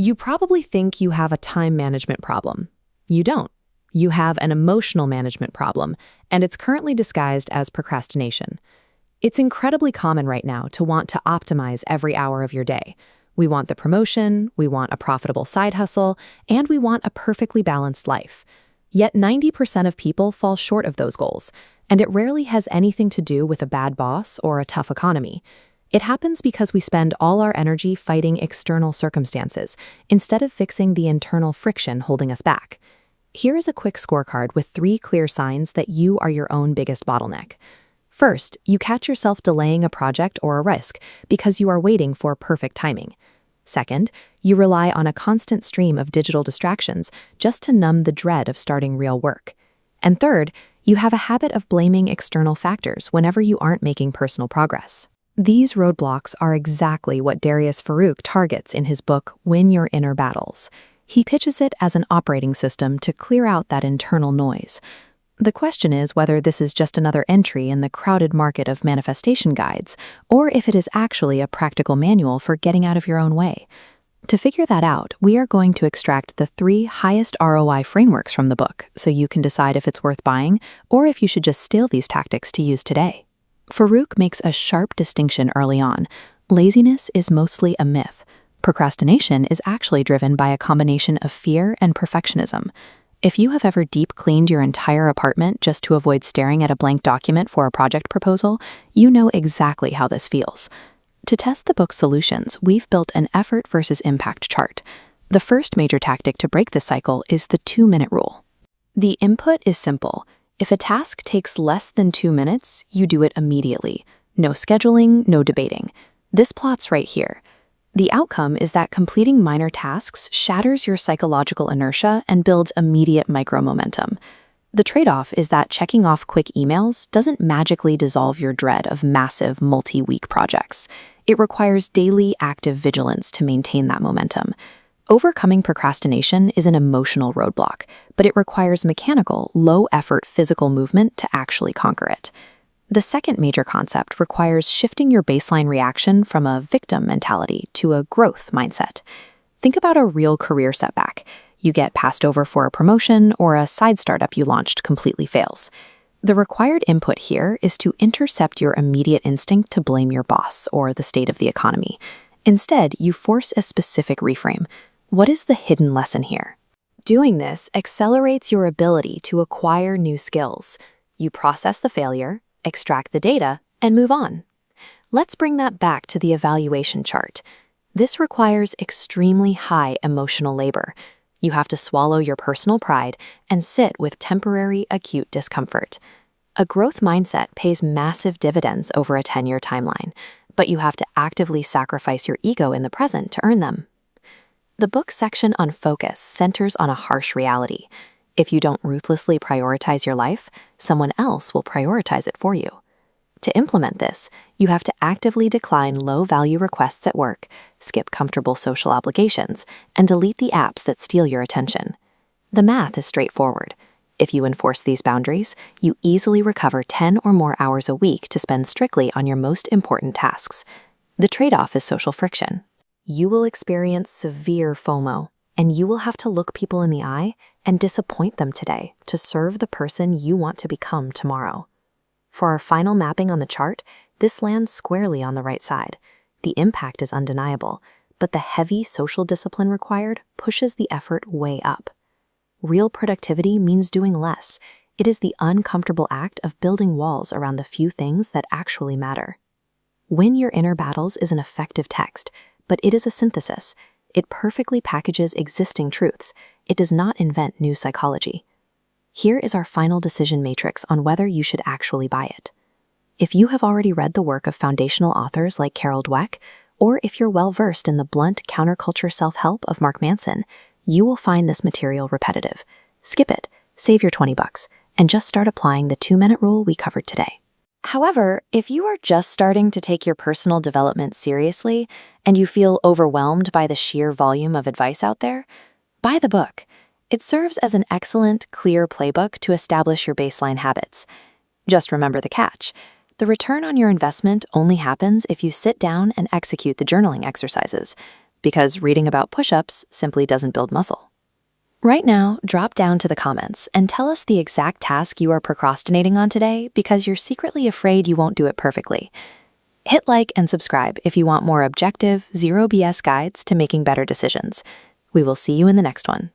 You probably think you have a time management problem. You don't. You have an emotional management problem, and it's currently disguised as procrastination. It's incredibly common right now to want to optimize every hour of your day. We want the promotion, we want a profitable side hustle, and we want a perfectly balanced life. Yet 90% of people fall short of those goals, and it rarely has anything to do with a bad boss or a tough economy. It happens because we spend all our energy fighting external circumstances instead of fixing the internal friction holding us back. Here is a quick scorecard with 3 clear signs that you are your own biggest bottleneck. First, you catch yourself delaying a project or a risk because you are waiting for perfect timing. Second, you rely on a constant stream of digital distractions just to numb the dread of starting real work. And third, you have a habit of blaming external factors whenever you aren't making personal progress. These roadblocks are exactly what Darius Farooq targets in his book, Win Your Inner Battles. He pitches it as an operating system to clear out that internal noise. The question is whether this is just another entry in the crowded market of manifestation guides, or if it is actually a practical manual for getting out of your own way. To figure that out, we are going to extract the 3 highest ROI frameworks from the book so you can decide if it's worth buying or if you should just steal these tactics to use today. Farooq makes a sharp distinction early on. Laziness is mostly a myth. Procrastination is actually driven by a combination of fear and perfectionism. If you have ever deep cleaned your entire apartment just to avoid staring at a blank document for a project proposal, you know exactly how this feels. To test the book's solutions, we've built an effort versus impact chart. The first major tactic to break this cycle is the 2-minute rule. The input is simple. If a task takes less than 2 minutes, you do it immediately. No scheduling, no debating. This plot's right here. The outcome is that completing minor tasks shatters your psychological inertia and builds immediate micro-momentum. The trade-off is that checking off quick emails doesn't magically dissolve your dread of massive multi-week projects. It requires daily active vigilance to maintain that momentum. Overcoming procrastination is an emotional roadblock, but it requires mechanical, low-effort physical movement to actually conquer it. The second major concept requires shifting your baseline reaction from a victim mentality to a growth mindset. Think about a real career setback. You get passed over for a promotion or a side startup you launched completely fails. The required input here is to intercept your immediate instinct to blame your boss or the state of the economy. Instead, you force a specific reframe. What is the hidden lesson here? Doing this accelerates your ability to acquire new skills. You process the failure, extract the data, and move on. Let's bring that back to the evaluation chart. This requires extremely high emotional labor. You have to swallow your personal pride and sit with temporary acute discomfort. A growth mindset pays massive dividends over a 10-year timeline, but you have to actively sacrifice your ego in the present to earn them. The book section on focus centers on a harsh reality. If you don't ruthlessly prioritize your life, someone else will prioritize it for you. To implement this, you have to actively decline low-value requests at work, skip comfortable social obligations, and delete the apps that steal your attention. The math is straightforward. If you enforce these boundaries, you easily recover 10 or more hours a week to spend strictly on your most important tasks. The trade-off is social friction. You will experience severe FOMO, and you will have to look people in the eye and disappoint them today to serve the person you want to become tomorrow. For our final mapping on the chart, this lands squarely on the right side. The impact is undeniable, but the heavy social discipline required pushes the effort way up. Real productivity means doing less. It is the uncomfortable act of building walls around the few things that actually matter. Win Your Inner Battles is an effective text, but it is a synthesis. It perfectly packages existing truths. It does not invent new psychology. Here is our final decision matrix on whether you should actually buy it. If you have already read the work of foundational authors like Carol Dweck, or if you're well-versed in the blunt counterculture self-help of Mark Manson, you will find this material repetitive. Skip it, save your $20, and just start applying the 2-minute rule we covered today. However, if you are just starting to take your personal development seriously and you feel overwhelmed by the sheer volume of advice out there, buy the book. It serves as an excellent, clear playbook to establish your baseline habits. Just remember the catch. The return on your investment only happens if you sit down and execute the journaling exercises. because reading about push-ups simply doesn't build muscle. Right now, drop down to the comments and tell us the exact task you are procrastinating on today because you're secretly afraid you won't do it perfectly. Hit like and subscribe if you want more objective, zero BS guides to making better decisions. We will see you in the next one.